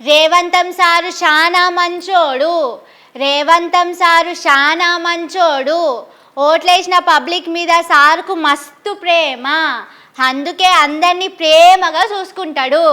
రేవంతం sir శానా మంచోడు, రేవంతం sir శానా మంచోడు. ఓట్లేసిన పబ్లిక్ మీద సారుకు మస్తు ప్రేమ, అందుకే అందరినీ ప్రేమగా చూసుకుంటాడు.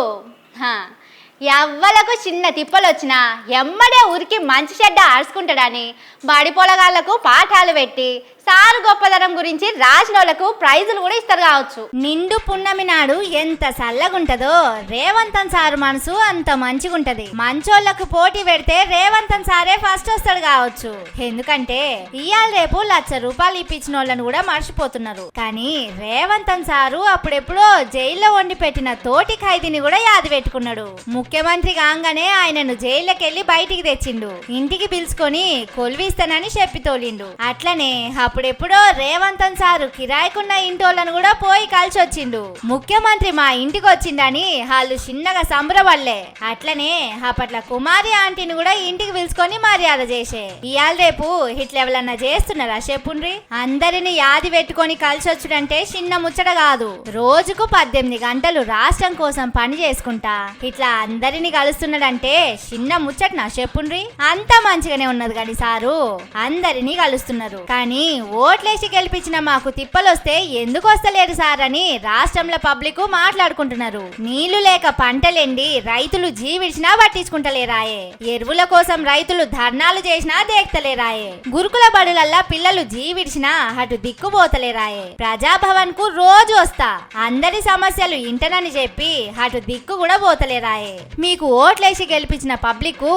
ఎవ్వలకు చిన్న తిప్పలు వచ్చినా ఎమ్మడే ఉరికి మంచి చెడ్డ ఆడుచుకుంటాడని బడి పొలగాళ్లకు పాఠాలు పెట్టి సారు గొప్పదనం గురించి రాసినోళ్లకు ప్రైజులు కూడా ఇస్తారు కావచ్చు. నిండు పున్నమి నాడు ఎంత చల్లగుంటదో రేవంతన్ సారు మనసు అంత మంచిగుంటది. మంచోళ్లకు పోటీ పెడితే రేవంతన్ సారే ఫస్ట్ వస్తాడు కావచ్చు. ఎందుకంటే ఇయాల రేపు ₹1,00,000 ఇప్పించిన వాళ్ళని కూడా మర్చిపోతున్నారు. కానీ రేవంతన్ సారు అప్పుడెప్పుడో జైల్లో వండి పెట్టిన తోటి ఖైదీని కూడా యాది పెట్టుకున్నాడు. ముఖ్యమంత్రి కాగానే ఆయనను జైల్లోకెళ్లి బయటికి తెచ్చిండు, ఇంటికి పిలుచుకొని కొలువిస్తానని చెప్పి తోలిండు. అట్లనే అప్పుడెప్పుడో రేవంతన్ సారు కిరాయికున్న ఇంటోళ్ళను కూడా పోయి కలిసి వచ్చిండు. ముఖ్యమంత్రి మా ఇంటికి వచ్చిండని వాళ్ళు చిన్నగా సంబరపడలే. అట్లనే అప్పట్ల కుమారి ఆంటీని కూడా ఇంటికి పిలుచుకొని మర్యాద చేసే. ఇయాల రేపు ఇట్లా ఎవరన్నా చేస్తున్నారా చెప్పుండ్రి? అందరిని యాది పెట్టుకొని కలిసి వచ్చుడంటే చిన్న ముచ్చట కాదు. రోజుకు 18 గంటలు రాష్ట్రం కోసం పని చేసుకుంటా ఇట్లా అందరిని కలుస్తున్నాడంటే చిన్న ముచ్చటనా చెప్పుండ్రి? అంత మంచిగానే ఉన్నది కానీ సారు అందరినీ కలుస్తున్నారు. కానీ ఓట్లేసి గెలిపించిన మాకు తిప్పలొస్తే ఎందుకు వస్తలేరు సార్ అని రాష్ట్రంలో పబ్లిక్ మాట్లాడుకుంటున్నారు. నీళ్లు లేక పంటలెండి రైతులు జీవిడిచినా పట్టించుకుంటలేరాయే. ఎరువుల కోసం రైతులు ధర్నాలు చేసినా దేక్తలేరాయే. గురుకుల బడులల్లా పిల్లలు జీవిడిచినా అటు దిక్కుపోతలేరాయే. ప్రజాభవన్ కు రోజు వస్తా అందరి సమస్యలు ఇంటనని చెప్పి అటు దిక్కు కూడా పోతలేరాయే. మీకు ఓట్లేసి గెలిపించిన పబ్లిక్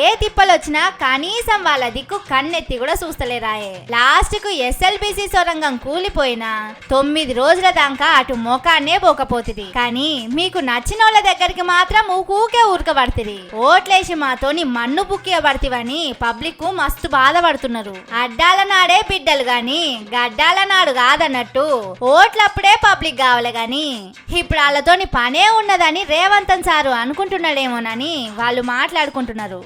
ఏ తిప్పలొచ్చినా కనీసం వాళ్ళ దిక్కు కన్నెత్తి కూడా చూస్తలేరాయే. లాస్ట్ కు SLBC సొరంగం కూలిపోయినా 9 రోజుల దాకా అటు మోకాన్నే పోకపోతుంది. కానీ మీకు నచ్చిన వాళ్ళ దగ్గరికి మాత్రం ఊకే ఊరకబడుతుంది. ఓట్లేసి మాతోని మన్ను బుక్కియబడితివని పబ్లిక్ మస్తు బాధపడుతున్నారు. అడ్డాల నాడే బిడ్డలు గాని గడ్డాల నాడు కాదన్నట్టు ఓట్లప్పుడే పబ్లిక్ కావాలి గాని ఇప్పుడు వాళ్ళతోని పనే ఉన్నదని రేవంతన్ సారు అనుకుంటున్నాడేమోనని వాళ్ళు మాట్లాడుకుంటున్నారు.